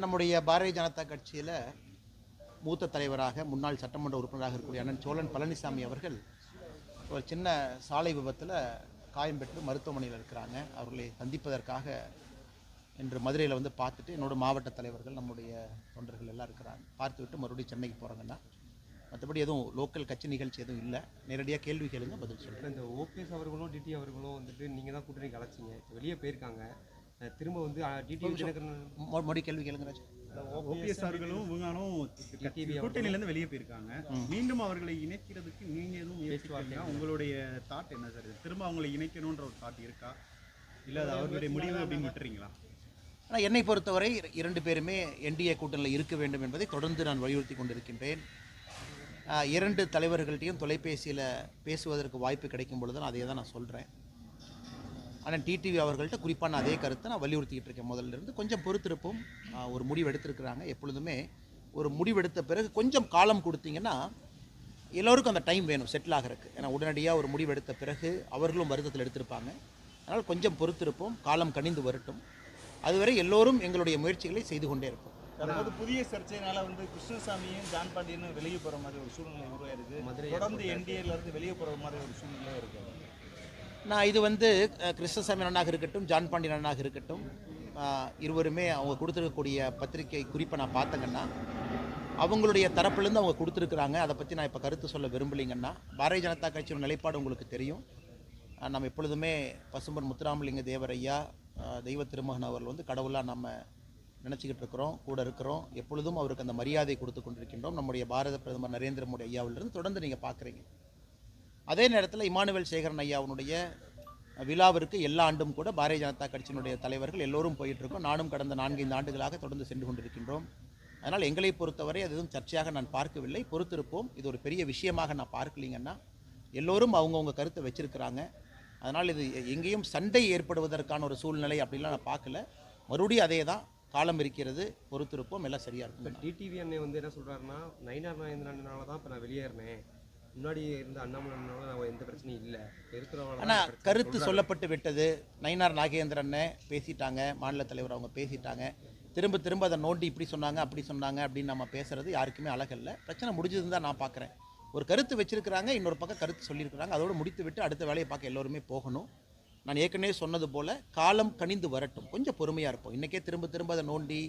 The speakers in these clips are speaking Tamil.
நம்முடைய பாரதிய ஜனதா கட்சியில் மூத்த தலைவராக முன்னாள் சட்டமன்ற உறுப்பினராக இருக்கக்கூடிய அண்ணன் சோழன் பழனிசாமி அவர்கள் ஒரு சின்ன சாலை விபத்தில் காயம் பெற்று மருத்துவமனையில் இருக்கிறாங்க. அவர்களை சந்திப்பதற்காக இன்று மதுரையில் வந்து பார்த்துட்டு என்னோட மாவட்ட தலைவர்கள் நம்முடைய தொண்டர்கள் எல்லாம் இருக்கிறாங்க. பார்த்துவிட்டு மறுபடியும் சென்னைக்கு போகிறாங்கன்னா மற்றபடி எதுவும் லோக்கல் கட்சி நிகழ்ச்சி எதுவும் இல்லை. நேரடியாக கேள்வி கேளுங்க, பதில் சொல்கிறேன். இந்த ஓபிஎஸ் அவர்களும் டிடி அவர்களும் வந்துட்டு நீங்கள் தான் கூட்டணி கலைச்சிங்க, வெளியே போயிருக்காங்க. திரும்ப வந்து மறுபடி கேள்வி கேளுங்க. ஓபிஎஸ் அவர்களும் இவங்களும் கூட்டணியிலேருந்து வெளியே போயிருக்காங்க. மீண்டும் அவர்களை இணைக்கிறதுக்கு நீங்கள் எதுவும் முயற்சி பாருங்க. உங்களுடைய தாட் என்ன சார்? திரும்ப அவங்களை இணைக்கணுன்ற ஒரு தாட் இருக்கா, இல்லை அது அவர்களுடைய முடிவு அப்படின்னு விட்டுறீங்களா? ஆனால் என்னை பொறுத்தவரை இரண்டு பேருமே என்டிஏ கூட்டணியில் இருக்க வேண்டும் என்பதை தொடர்ந்து நான் வலியுறுத்தி கொண்டிருக்கின்றேன். இரண்டு தலைவர்கள்ட்டையும் தொலைபேசியில் பேசுவதற்கு வாய்ப்பு கிடைக்கும் பொழுது நான் அதை தான் நான் சொல்கிறேன். ஆனால் டிடிவி அவர்கள்ட்ட குறிப்பான அதே கருத்தை நான் வலியுறுத்திக்கிட்டு இருக்கேன். முதல்ல இருந்து கொஞ்சம் பொறுத்திருப்போம். ஒரு முடிவு எடுத்திருக்கிறாங்க. எப்பொழுதுமே ஒரு முடிவெடுத்த பிறகு கொஞ்சம் காலம் கொடுத்தீங்கன்னா எல்லோருக்கும் அந்த டைம் வேணும் செட்டில் ஆகிறதுக்கு. ஏன்னா உடனடியாக ஒரு முடிவெடுத்த பிறகு அவர்களும் வருத்தத்தில் எடுத்திருப்பாங்க. அதனால் கொஞ்சம் பொறுத்திருப்போம், காலம் கனிந்து வரட்டும். அதுவரை எல்லோரும் எங்களுடைய முயற்சிகளை செய்து கொண்டே இருப்போம். அதாவது புதிய சர்ச்சையினால வந்து கிருஷ்ணசாமியும் ஜான் பாண்டியனும் வெளியே போகிற மாதிரி ஒரு சூழ்நிலை உருவாயிருக்கு. தொடர்ந்து என்டிஏலேருந்து வெளியே போகிற மாதிரி ஒரு சூழ்நிலை இருக்குது. நான் இது வந்து கிருஷ்ணசாமி அண்ணனாக இருக்கட்டும், ஜான் பாண்டியன் அண்ணனாக இருக்கட்டும், இருவருமே அவங்க கொடுத்துருக்கக்கூடிய பத்திரிகை குறிப்பை நான் பார்த்தங்கன்னா அவங்களுடைய தரப்புலேருந்து அவங்க கொடுத்துருக்குறாங்க. அதை பற்றி நான் இப்போ கருத்து சொல்ல விரும்பலைங்கன்னா, பாரதிய ஜனதா கட்சியோட நிலைப்பாடு உங்களுக்கு தெரியும். நம்ம எப்பொழுதுமே பசும்பன் முத்துராமலிங்க தேவர் ஐயா, தெய்வ திருமகன் அவர்கள் வந்து கடவுளாக நம்ம நினச்சிக்கிட்டு இருக்கிறோம், கூட இருக்கிறோம். எப்பொழுதும் அவருக்கு அந்த மரியாதை கொடுத்து கொண்டிருக்கின்றோம். நம்முடைய பாரத பிரதமர் நரேந்திர மோடி ஐயாவிலிருந்து தொடர்ந்து நீங்கள் பார்க்குறீங்க. அதே நேரத்தில் இமானுவேல் சேகரன் ஐயாவுடைய விழாவிற்கு எல்லா ஆண்டும் கூட பாரதிய ஜனதா கட்சியினுடைய தலைவர்கள் எல்லோரும் போயிட்டுருக்கோம். நானும் கடந்த 4-5 ஆண்டுகளாக தொடர்ந்து சென்று கொண்டிருக்கின்றோம். அதனால் எங்களை பொறுத்தவரை அது எதுவும் சர்ச்சையாக நான் பார்க்கவில்லை. பொறுத்திருப்போம். இது ஒரு பெரிய விஷயமாக நான் பார்க்கலிங்கன்னா, எல்லோரும் அவங்கவுங்க கருத்தை வச்சிருக்கிறாங்க. அதனால் இது எங்கேயும் சண்டை ஏற்படுவதற்கான ஒரு சூழ்நிலை அப்படின்லாம் நான் பார்க்கல. மறுபடியும் அதே தான், காலம் இருக்கிறது, பொறுத்திருப்போம், எல்லாம் சரியாக இருக்கும். இப்போ டிடிவி அண்ணே வந்து என்ன சொல்கிறாருன்னா, நயினார் நாகேந்திரனால தான் இப்போ நான் வெளியேறினேன், முன்னாடி இருந்த அண்ணாமலைனால நான் எந்த பிரச்சனையும் இல்லை இருக்கிறவங்க. ஆனால் கருத்து சொல்லப்பட்டு விட்டது. நயினார் நாகேந்திரன் பேசிட்டாங்க, மாநில தலைவர் அவங்க பேசிட்டாங்க. திரும்ப திரும்ப அதை நோண்டி இப்படி சொன்னாங்க அப்படி சொன்னாங்க அப்படின்னு நம்ம பேசுறது யாருக்குமே அழகல்ல. பிரச்சனை முடிஞ்சதுன்னு தான் நான் பார்க்குறேன். ஒரு கருத்து வச்சிருக்கிறாங்க, இன்னொரு பக்கம் கருத்து சொல்லியிருக்கிறாங்க. அதோடு முடித்து விட்டு அடுத்த வேலையை பார்க்க எல்லோருமே போகணும். நான் ஏற்கனவே சொன்னது போல் காலம் கனிந்து வரட்டும், கொஞ்சம் பொறுமையாக இருப்போம். இன்றைக்கே திரும்ப திரும்ப அதை நோண்டி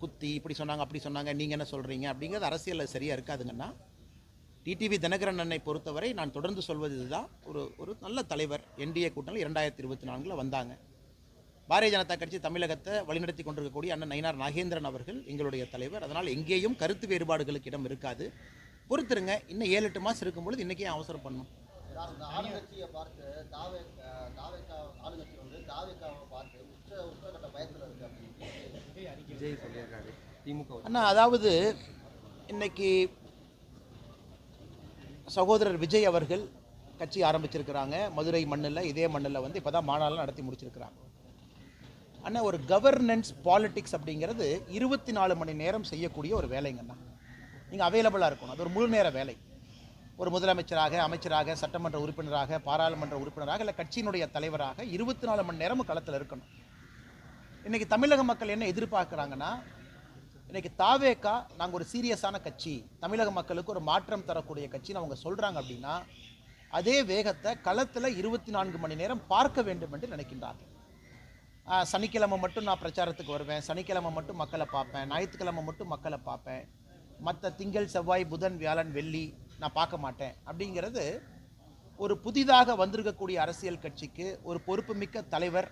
குத்தி இப்படி சொன்னாங்க அப்படி சொன்னாங்க நீங்கள் என்ன சொல்கிறீங்க அப்படிங்கிறது அரசியலில் சரியாக இருக்காதுங்கன்னா, டிடிவி தினகரன் அண்ணனை பொறுத்தவரை நான் தொடர்ந்து சொல்வது இதுதான். ஒரு நல்ல தலைவர். என்டிஏ கூட்டணியில் 2024 வந்தாங்க. பாரதிய ஜனதா கட்சி தமிழகத்தை வழிநடத்தி கொண்டிருக்கக்கூடிய அண்ணன் நயினார் நாகேந்திரன் அவர்கள் எங்களுடைய தலைவர். அதனால் எங்கேயும் கருத்து வேறுபாடுகளுக்கு இடம் இருக்காது. பொறுத்துருங்க. இன்னும் 7-8 மாதம் இருக்கும்பொழுது இன்றைக்கே அவசரம் பண்ணணும். ஆளுங்கட்சியை பார்த்து ஆளுங்கட்சி வந்து தாவேக்காவை பார்த்து உச்சகட்ட பயத்தில் இருக்கு அப்படின்னு விஜய் சொல்லியிருக்காரு. திமுக அண்ணா, அதாவது இன்னைக்கு சகோதரர் விஜய் அவர்கள் கட்சி ஆரம்பிச்சிருக்கிறாங்க. மதுரை மண்ணில், இதே மண்ணில் வந்து இப்போ தான் மாநாடு நடத்தி முடிச்சிருக்கிறாங்க. ஆனால் ஒரு கவர்னன்ஸ் பாலிட்டிக்ஸ் அப்படிங்கிறது 24 மணி நேரம் செய்யக்கூடிய ஒரு வேலைங்கண்ணா. நீங்கள் அவைலபிளாக இருக்கணும். அது ஒரு முழு நேர வேலை. ஒரு முதலமைச்சராக, அமைச்சராக, சட்டமன்ற உறுப்பினராக, பாராளுமன்ற உறுப்பினராக, இல்லை கட்சியினுடைய தலைவராக 24 மணி நேரமும் களத்தில் இருக்கணும். இன்றைக்கி தமிழக மக்கள் என்ன எதிர்பார்க்குறாங்கன்னா, இன்றைக்கி தாவேக்கா நாங்கள் ஒரு சீரியஸான கட்சி, தமிழக மக்களுக்கு ஒரு மாற்றம் தரக்கூடிய கட்சின்னு அவங்க சொல்கிறாங்க அப்படின்னா, அதே வேகத்தை களத்தில் 24 மணி நேரம் பார்க்க வேண்டும் என்று நினைக்கின்றார்கள். சனிக்கிழமை மட்டும் நான் பிரச்சாரத்துக்கு வருவேன், சனிக்கிழமை மட்டும் மக்களை பார்ப்பேன், ஞாயிற்றுக்கிழமை மட்டும் மக்களை பார்ப்பேன், மற்ற திங்கள் செவ்வாய் புதன் வியாழன் வெள்ளி நான் பார்க்க மாட்டேன் அப்படிங்கிறது ஒரு புதிதாக வந்திருக்கக்கூடிய அரசியல் கட்சிக்கு ஒரு பொறுப்புமிக்க தலைவர்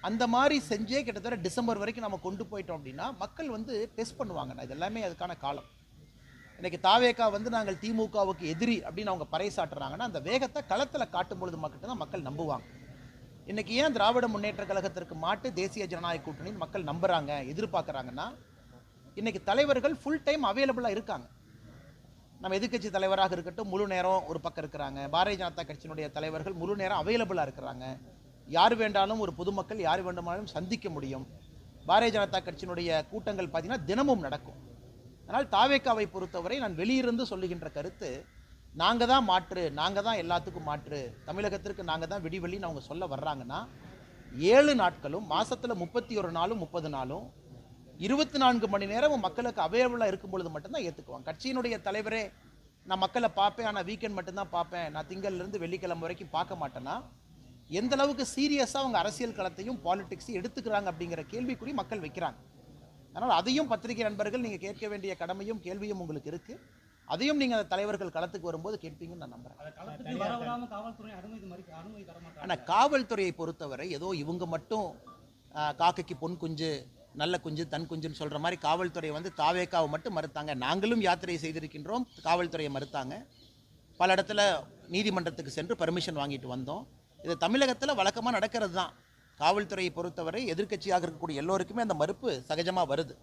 அந்த மாதிரி செஞ்சே கிட்டத்தட்ட டிசம்பர் வரைக்கும் நம்ம கொண்டு போயிட்டோம் அப்படின்னா மக்கள் வந்து டெஸ்ட் பண்ணுவாங்க. இது எல்லாமே அதுக்கான காலம். இன்றைக்கி தாவேக்கா வந்து நாங்கள் திமுகவுக்கு எதிரி அப்படின்னு அவங்க பறைசாட்டுறாங்கன்னா, அந்த வேகத்தை களத்தில் காட்டும் பொழுது மக்கள்கிட்ட தான் மக்கள் நம்புவாங்க. இன்றைக்கி ஏன் திராவிட முன்னேற்ற கழகத்திற்கு மாட்டு தேசிய ஜனநாயக கூட்டணின்னு மக்கள் நம்புகிறாங்க, எதிர்பார்க்குறாங்கன்னா, இன்றைக்கி தலைவர்கள் ஃபுல் டைம் அவைலபிளாக இருக்காங்க. நம்ம எதிர்க்கட்சி தலைவராக இருக்கட்டும் முழு நேரம் ஒரு பக்கம் இருக்கிறாங்க. பாரதிய ஜனதா கட்சியினுடைய தலைவர்கள் முழு நேரம் அவைலபிளாக இருக்கிறாங்க. யார் வேண்டாலும் ஒரு பொதுமக்கள் யார் வேண்டுமானாலும் சந்திக்க முடியும். பாரதிய ஜனதா கட்சியினுடைய கூட்டங்கள் பார்த்திங்கன்னா தினமும் நடக்கும். அதனால் தாவேக்காவை பொறுத்தவரை நான் வெளியிருந்து சொல்லுகின்ற கருத்து, நாங்கள் தான் மாற்று, நாங்கள் தான் எல்லாத்துக்கும் மாற்று, தமிழகத்திற்கு நாங்கள் தான் விடிவெளின்னு அவங்க சொல்ல வர்றாங்கன்னா, 7 நாட்களும் மாதத்தில் 31 நாளும் 30 நாளும் 24 மணி நேரமும் மக்களுக்கு அவைலபிளாக இருக்கும் பொழுது மட்டும்தான் ஏற்றுக்குவாங்க. கட்சியினுடைய தலைவரே நான் மக்களை பார்ப்பேன், ஆனால் வீக்கெண்ட் மட்டும்தான் பார்ப்பேன், நான் திங்கள்லேருந்து வெள்ளிக்கிழமை வரைக்கும் பார்க்க மாட்டேன்னா எந்த அளவுக்கு சீரியஸாக அவங்க அரசியல் களத்தையும் பாலிடிக்ஸையும் எடுத்துக்கிறாங்க அப்படிங்கிற கேள்விக்குறி மக்கள் வைக்கிறாங்க. அதனால் அதையும் பத்திரிகை நண்பர்கள் நீங்கள் கேட்க வேண்டிய கடமையும் கேள்வியும் உங்களுக்கு இருக்குது. அதையும் நீங்கள் அந்த தலைவர்கள் களத்துக்கு வரும்போது கேட்பீங்கன்னு நான் நம்புகிறேன். ஆனால் காவல்துறையை பொறுத்தவரை ஏதோ இவங்க மட்டும் காக்கைக்கு பொன் குஞ்சு நல்ல குஞ்சு தன் குஞ்சுன்னு சொல்கிற மாதிரி காவல்துறை வந்து தாவேக்காவை மட்டும் மறுத்தாங்க. நாங்களும் யாத்திரை செய்திருக்கின்றோம், காவல்துறையை மறுத்தாங்க. பல இடத்துல நீதிமன்றத்துக்கு சென்று பர்மிஷன் வாங்கிட்டு வந்தோம். இது தமிழகத்தில் வழக்கமாக நடக்கிறது தான். காவல்துறையை பொறுத்தவரை எதிர்க்கட்சியாக இருக்கக்கூடிய எல்லோருக்குமே அந்த மறுப்பு சகஜமாக வருது.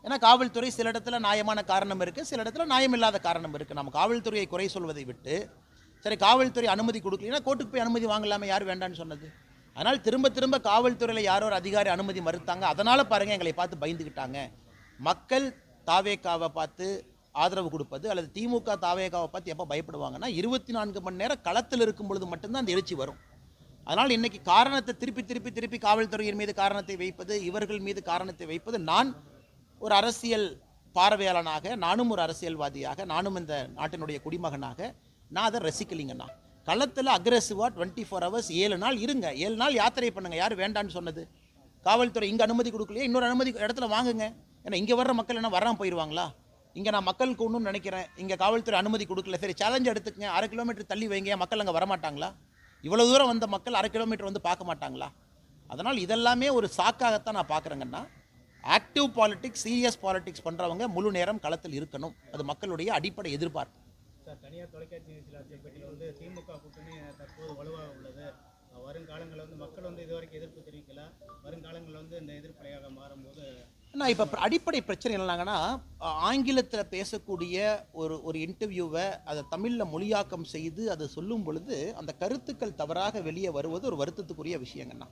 ஏன்னா காவல்துறை சில இடத்துல நியாயமான காரணம் இருக்குது, சில இடத்துல நியாயமில்லாத காரணம் இருக்குது. நம்ம காவல்துறையை குறை சொல்வதை விட்டு சரி காவல்துறை அனுமதி கொடுக்கலன்னா கோர்ட்டுக்கு போய் அனுமதி வாங்கலாமல் யார் வேண்டான்னு சொன்னது? அதனால் திரும்ப திரும்ப காவல்துறையில் யாரோ ஒரு அதிகாரி அனுமதி மறுத்தாங்க. அதனால் பாருங்கள் எங்களை பார்த்து பயந்துக்கிட்டாங்க. மக்கள் தாவேக்காவை பார்த்து ஆதரவு கொடுப்பது அல்லது திமுக தாவேக்காவை பார்த்து எப்போ பயப்படுவாங்கன்னா 24 மணி நேரம் களத்தில் இருக்கும் பொழுது மட்டும்தான் அந்த எழுச்சி வரும். அதனால் இன்றைக்கி காரணத்தை திருப்பி காவல்துறையின் மீது காரணத்தை வைப்பது, இவர்கள் மீது காரணத்தை வைப்பது, நான் ஒரு அரசியல் பார்வையாளனாக, நானும் ஒரு அரசியல்வாதியாக, நானும் இந்த நாட்டினுடைய குடிமகனாக நான் அதை ரசிக்கலிங்கண்ணா. களத்தில் அக்ரெசிவாக 24 ஹவர்ஸ் 7 நாள் இருங்க, 7 நாள் யாத்திரை பண்ணுங்கள். யார் வேண்டான்னு சொன்னது? காவல்துறை இங்கே அனுமதி கொடுக்கலையே, இன்னொரு அனுமதி இடத்துல வாங்குங்க. ஏன்னா இங்கே வர்ற மக்கள் என்ன வராமல் போயிடுவாங்களா? இங்கே நான் மக்களுக்கு ஒன்றும் நினைக்கிறேன், இங்கே காவல்துறை அனுமதி கொடுக்கல, சரி சேலஞ்சு எடுத்துக்கங்க, 1/2 கிலோமீட்டர் தள்ளி வைங்க, மக்கள் அங்கே வரமாட்டாங்களா? இவ்வளோ தூரம் வந்த மக்கள் 1/2 கிலோமீட்டர் வந்து பார்க்க மாட்டாங்களா? அதனால் இதெல்லாமே ஒரு சாக்காகத்தான் நான் பார்க்குறேங்கன்னா, ஆக்டிவ் பாலிடிக்ஸ், சீரியஸ் பாலிடிக்ஸ் பண்ணுறவங்க முழு நேரம் களத்தில் இருக்கணும். அது மக்களுடைய அடிப்படை எதிர்பார்ப்பு. சார், தனியார் தொலைக்காட்சி நிகழ்ச்சியில் பேட்டியில் வந்து திமுக கூட்டணி தற்போது வலுவாக உள்ளது, வருங்காலங்களில் வந்து மக்கள் வந்து இதுவரைக்கும் எதிர்ப்பு தெரிவிக்கல, வருங்காலங்களில் வந்து இந்த எதிர்ப்பலையாக மாறும்போது நான் இப்போ அடிப்படை பிரச்சனை என்னன்னாங்கன்னா, ஆங்கிலத்தில் பேசக்கூடிய ஒரு இன்டர்வியூவை அதை தமிழில் மொழியாக்கம் செய்து அதை சொல்லும் பொழுது அந்த கருத்துக்கள் தவறாக வெளியே வருவது ஒரு வருத்தத்துக்குரிய விஷயங்கண்ணா.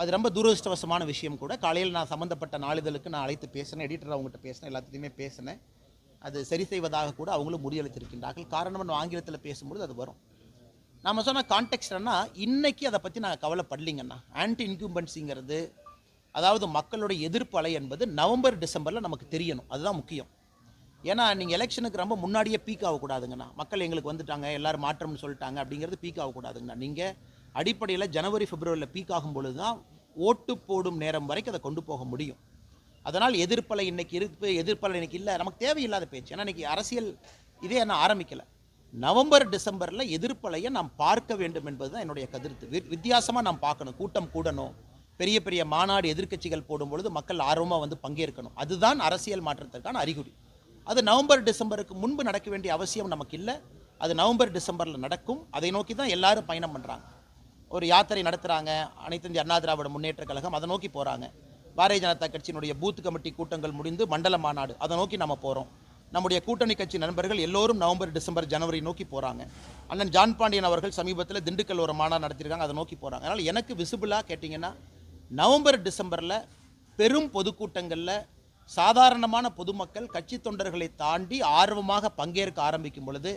அது ரொம்ப துரதிருஷ்டவசமான விஷயம் கூட. காலையில் நான் சம்மந்தப்பட்ட நாளிதழுக்கு நான் அழைத்து பேசினேன், எடிட்டர் அவங்ககிட்ட பேசினேன், எல்லாத்துலேயுமே பேசினேன். அது சரி செய்வதாக கூட அவங்களும் முடிவெடுத்திருக்கின்றார்கள். காரணம் ஆங்கிலத்தில் பேசும்பொழுது அது வரும். நம்ம சொன்ன கான்டெக்ஸ்ட்னா இன்றைக்கி அதை பற்றி நாங்கள் கவலைப்படலிங்கண்ணா. ஆன்டி இன்கும்பன்சிங்கிறது, அதாவது மக்களுடைய எதிர்ப்பு அலை என்பது நவம்பர் டிசம்பரில் நமக்கு தெரியணும். அதுதான் முக்கியம். ஏன்னா நீங்கள் எலெக்ஷனுக்கு ரொம்ப முன்னாடியே பீக் ஆகக்கூடாதுங்கண்ணா. மக்கள் எங்களுக்கு வந்துட்டாங்க, எல்லோரும் மாற்றம்னு சொல்லிட்டாங்க அப்படிங்கிறது பீக் ஆகக்கூடாதுங்கண்ணா. நீங்கள் அடிப்படையில் ஜனவரி பிப்ரவரியில் பீக் ஆகும் பொழுது தான் ஓட்டு போடும் நேரம் வரைக்கும் அதை கொண்டு போக முடியும். அதனால் எதிர்ப்பலை இன்றைக்கி இருக்கு, எதிர்ப்பலை இன்றைக்கி இல்லை, நமக்கு தேவையில்லாத பேச்சு. ஏன்னா இன்றைக்கி அரசியல் இதே என்ன ஆரம்பிக்கலை. நவம்பர் டிசம்பரில் எதிர்ப்பலையை நாம் பார்க்க வேண்டும் என்பது தான் என்னுடைய கருத்து. வித்தியாசமாக நாம் பார்க்கணும். கூட்டம் கூடணும், பெரிய பெரிய மாநாடு எதிர்க்கட்சிகள் போடும்பொழுது மக்கள் ஆர்வமாக வந்து பங்கேற்கணும். அதுதான் அரசியல் மாற்றத்திற்கான அறிகுறி. அது நவம்பர் டிசம்பருக்கு முன்பு நடக்க வேண்டிய அவசியம் நமக்கு இல்லை. அது நவம்பர் டிசம்பரில் நடக்கும். அதை நோக்கி தான் எல்லாரும் பயணம் பண்ணுறாங்க. ஒரு யாத்திரை நடத்துகிறாங்க, அனைத்து இந்திய அண்ணா திராவிட முன்னேற்ற கழகம் அதை நோக்கி போகிறாங்க. பாரதிய ஜனதா கட்சியினுடைய பூத் கமிட்டி கூட்டங்கள் முடிந்து மண்டல மாநாடு அதை நோக்கி நம்ம போகிறோம். நம்முடைய கூட்டணி கட்சி நண்பர்கள் எல்லோரும் நவம்பர் டிசம்பர் ஜனவரி நோக்கி போகிறாங்க. அண்ணன் ஜான் பாண்டியன் அவர்கள் சமீபத்தில் திண்டுக்கல் ஒரு மாநாடு நடத்தியிருக்காங்க, அதை நோக்கி போகிறாங்க. அதனால் எனக்கு விசிபிளாக கேட்டிங்கன்னா நவம்பர் டிசம்பரில் பெரும் பொதுக்கூட்டங்களில் சாதாரணமான பொதுமக்கள் கட்சி தொண்டர்களை தாண்டி ஆர்வமாக பங்கேற்க ஆரம்பிக்கும் பொழுது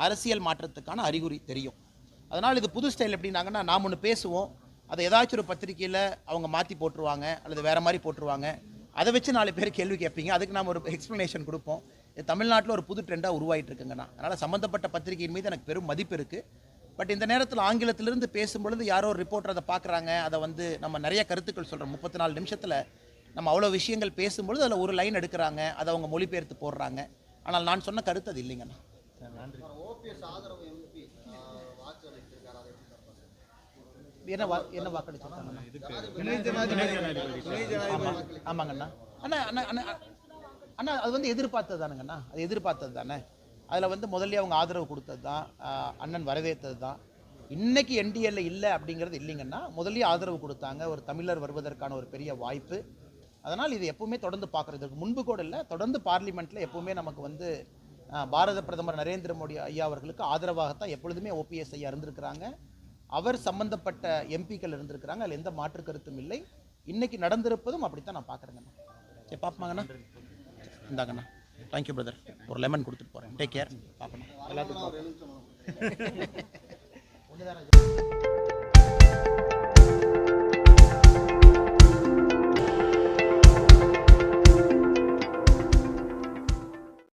அரசியல் மாற்றத்துக்கான அறிகுறி தெரியும். அதனால் இது புது ஸ்டைல் எப்படின்னாங்கன்னா, நாம் ஒன்று பேசுவோம், அதை ஏதாச்சும் ஒரு பத்திரிக்கையில் அவங்க மாற்றி போட்டுருவாங்க அல்லது வேறு மாதிரி போட்டுருவாங்க. அதை வச்சு 4 பேர் கேள்வி கேட்பீங்க, அதுக்கு நாம் ஒரு எக்ஸ்ப்ளனேஷன் கொடுப்போம். இது தமிழ்நாட்டில் ஒரு புது ட்ரெண்டாக உருவாகிட்டு இருக்குங்கண்ணா. அதனால் சம்மந்தப்பட்ட பத்திரிகையின் மீது எனக்கு பெரும் மதிப்பு இருக்குது. பட் இந்த நேரத்தில் ஆங்கிலத்திலிருந்து பேசும்பொழுது யாரோ ஒரு ரிப்போர்ட்டர் அதை பார்க்குறாங்க, அதை வந்து நம்ம நிறைய கருத்துக்கள் சொல்கிறோம். 34 நிமிஷத்தில் நம்ம அவ்வளோ விஷயங்கள் பேசும்பொழுது அதில் ஒரு லைன் எடுக்கிறாங்க, அதை அவங்க மொழிபெயர்த்து போடுறாங்க. ஆனால் நான் சொன்ன கருத்து அது இல்லைங்கண்ணா. என்ன வாக்களிச்சிருக்காங்க? ஆமாங்கண்ணா. அண்ணா அண்ணா அண்ணா அண்ணா அது வந்து எதிர்பார்த்தது தானுங்கண்ணா. அது எதிர்பார்த்தது தானே. அதில் வந்து முதல்ல அவங்க ஆதரவு கொடுத்தது தான், அண்ணன் வரவேற்றது தான். இன்றைக்கி என்டிஏல இல்லை அப்படிங்கிறது இல்லைங்கன்னா, முதல்ல ஆதரவு கொடுத்தாங்க. ஒரு தமிழர் வருவதற்கான ஒரு பெரிய வாய்ப்பு. அதனால் இது எப்பவுமே தொடர்ந்து பார்க்குறதுக்கு முன்பு கூட இல்லை, தொடர்ந்து பார்லிமெண்ட்டில் எப்பவுமே நமக்கு வந்து பாரத பிரதமர் நரேந்திர மோடி ஐயா அவர்களுக்கு ஆதரவாகத்தான் எப்பொழுதுமே ஓபிஎஸ் ஐயா இருந்திருக்கிறாங்க. அவர் சம்பந்தப்பட்ட எம்பிக்கள் இருந்திருக்கிறாங்க. அதில் எந்த மாற்று கருத்தும் இல்லை. இன்றைக்கி நடந்திருப்பதும் அப்படித்தான் நான் பார்க்குறேங்கண்ணா. சரி பார்ப்போங்கண்ணா. இந்தாங்கண்ணா. Thank you brother. ஒரு லெமன் கொடுத்துட்டு போகிறேன். Take care. பார்க்கணும் எல்லாத்துக்கும்.